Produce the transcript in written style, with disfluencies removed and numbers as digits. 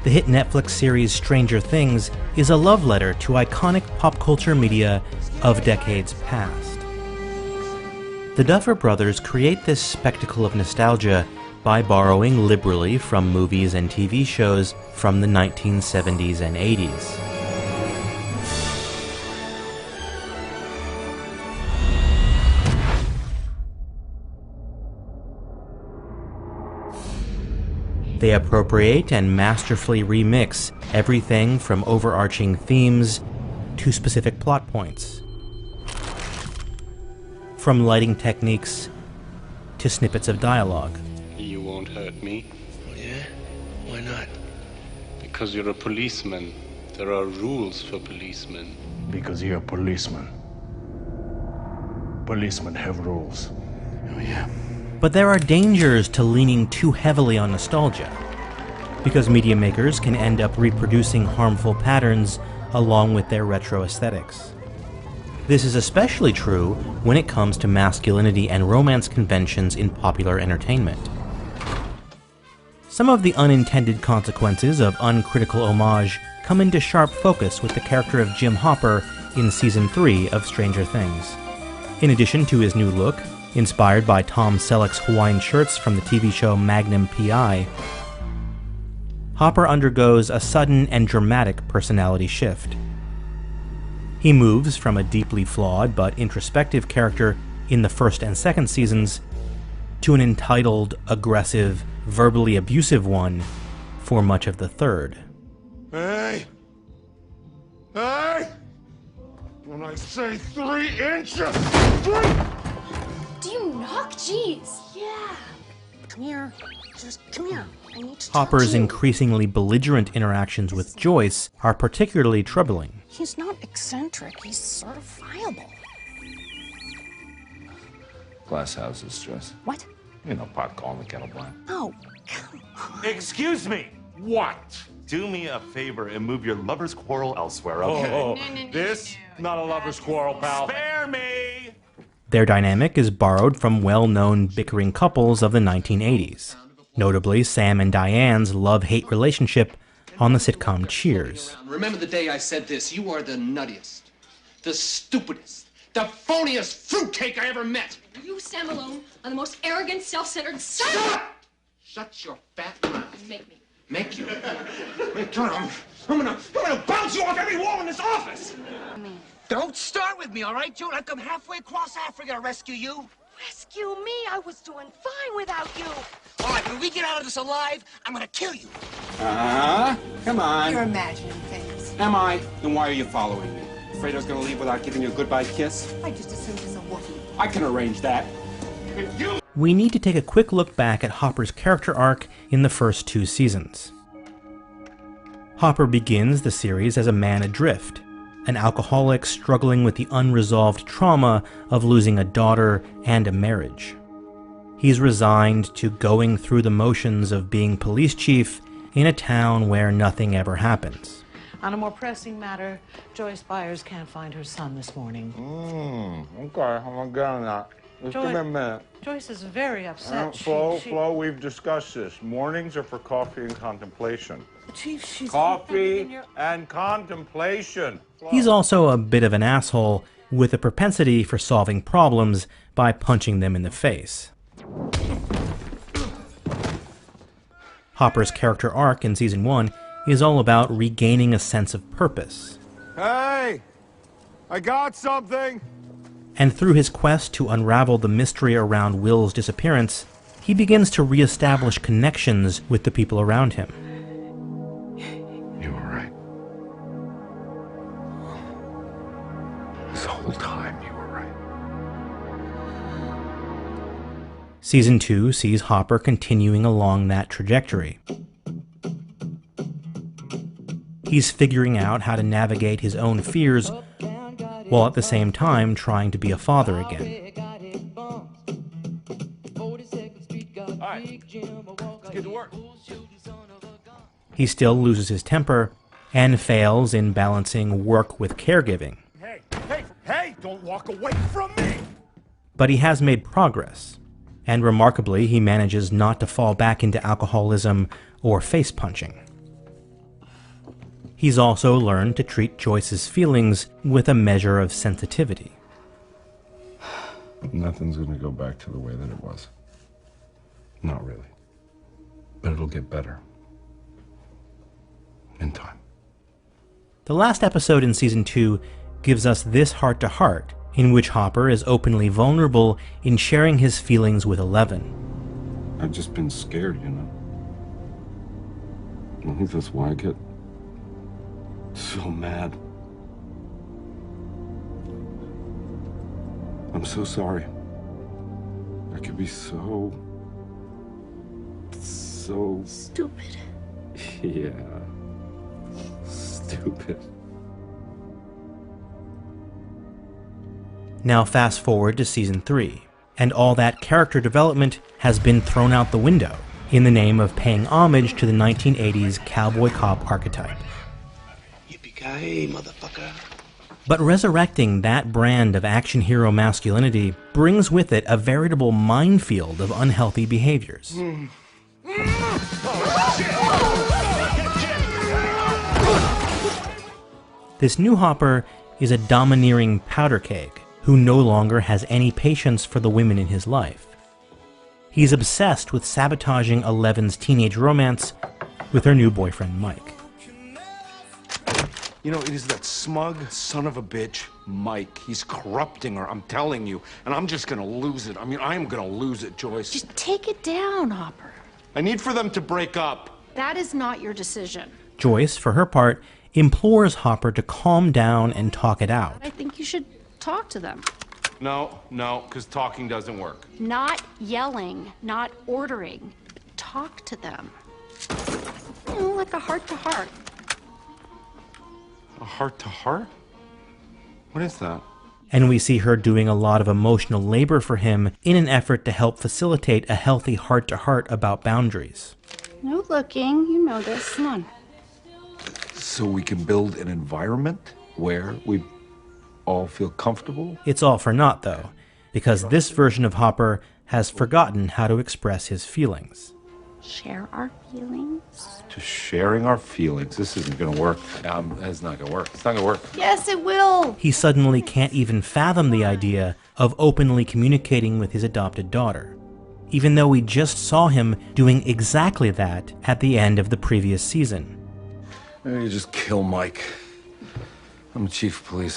the hit Netflix series Stranger Things is a love letter to iconic pop culture media of decades past. The Duffer Brothers create this spectacle of nostalgia by borrowing liberally from movies and TV shows from the 1970s and 80s. They appropriate and masterfully remix everything from overarching themes to specific plot points, from lighting techniques to snippets of dialogue. You won't hurt me. Yeah? Why not? Because you're a policeman. There are rules for policemen. Because you're a policeman. Policemen have rules. Oh, yeah. But there are dangers to leaning too heavily on nostalgia, because media makers can end up reproducing harmful patterns along with their retro aesthetics. This is especially true when it comes to masculinity and romance conventions in popular entertainment. Some of the unintended consequences of uncritical homage come into sharp focus with the character of Jim Hopper in Season 3 of Stranger Things. In addition to his new look, inspired by Tom Selleck's Hawaiian shirts from the TV show Magnum P.I., Hopper undergoes a sudden and dramatic personality shift. He moves from a deeply flawed but introspective character in the first and second seasons to an entitled, aggressive, verbally abusive one for much of the third. Hey! Hey! When I say 3 inches! 3! Do you knock? Jeez. Yeah. Come here. Just come here. I need to talk Hopper's to you. increasingly belligerent interactions with Joyce are particularly troubling. He's not eccentric. He's certifiable. Glass houses, Joyce. What? You know, pot calling the kettle black. Oh, come on. Excuse me. What? Do me a favor and move your lover's quarrel elsewhere, okay? This? Not a lover's quarrel, pal. Spare me! Their dynamic is borrowed from well-known bickering couples of the 1980s, notably Sam and Diane's love-hate relationship on the sitcom Cheers. Remember the day I said this? You are the nuttiest, the stupidest, the phoniest fruitcake I ever met. You stand alone on the most arrogant, self-centered son. Shut! Shut your fat mouth. Make me. Make you? Hey, Tom, I'm gonna bounce you off every wall in this office. Don't start with me, all right, June? I've come halfway across Africa to rescue you. Rescue me. I was doing fine without you. All right, when we get out of this alive, I'm gonna kill you. Come on. You're imagining things. Am I? Then why are you following me? Afraid I was gonna leave without giving you a goodbye kiss? I just assumed he's a Wookiee. I can arrange that. We need to take a quick look back at Hopper's character arc in the first 2 seasons. Hopper begins the series as a man adrift, an alcoholic struggling with the unresolved trauma of losing a daughter and a marriage. He's resigned to going through the motions of being police chief in a town where nothing ever happens. On a more pressing matter, Joyce Byers can't find her son this morning. Okay, I'm gonna get on that. Just give me a minute. Joyce is very upset. Flo, we've discussed this. Mornings are for coffee and contemplation. Chief, she's Coffee and contemplation. He's also a bit of an asshole with a propensity for solving problems by punching them in the face. Hopper's character arc in Season 1 is all about regaining a sense of purpose. Hey! I got something! And through his quest to unravel the mystery around Will's disappearance, he begins to reestablish connections with the people around him. You were right. This whole time you were right. Season 2 sees Hopper continuing along that trajectory. He's figuring out how to navigate his own fears while at the same time trying to be a father again. Alright, let's get to work. He still loses his temper and fails in balancing work with caregiving. Hey, don't walk away from me! But he has made progress, and remarkably, he manages not to fall back into alcoholism or face punching. He's also learned to treat Joyce's feelings with a measure of sensitivity. Nothing's gonna go back to the way that it was. Not really. But it'll get better. In time. The last episode in Season 2 gives us this heart-to-heart, in which Hopper is openly vulnerable in sharing his feelings with Eleven. I've just been scared, you know? I think that's why I get so mad. I'm so sorry. I could be so Stupid. Yeah. Stupid. Now fast forward to Season 3, and all that character development has been thrown out the window in the name of paying homage to the 1980s cowboy cop archetype. Yippee-ki-yay, motherfucker. But resurrecting that brand of action hero masculinity brings with it a veritable minefield of unhealthy behaviors. This new Hopper is a domineering powder keg who no longer has any patience for the women in his life. He's obsessed with sabotaging Eleven's teenage romance with her new boyfriend, Mike. You know, it is that smug son of a bitch, Mike. He's corrupting her, I'm telling you. And I'm just gonna lose it. I mean, I'm gonna lose it, Joyce. Just take it down, Hopper. I need for them to break up. That is not your decision. Joyce, for her part, implores Hopper to calm down and talk it out. I think you should talk to them. No, because talking doesn't work. Not yelling, not ordering. Talk to them. You know, like a heart-to-heart. A heart-to-heart? What is that? And we see her doing a lot of emotional labor for him in an effort to help facilitate a healthy heart-to-heart about boundaries. No looking, you know this. Come on. So we can build an environment where we all feel comfortable? It's all for naught, though, because this version of Hopper has forgotten how to express his feelings. Share our feelings? Just sharing our feelings. This isn't gonna work. It's not gonna work. It's not gonna work. Yes, it will! He suddenly can't even fathom the idea of openly communicating with his adopted daughter, even though we just saw him doing exactly that at the end of the previous season. Maybe you just kill Mike. I'm the chief of police.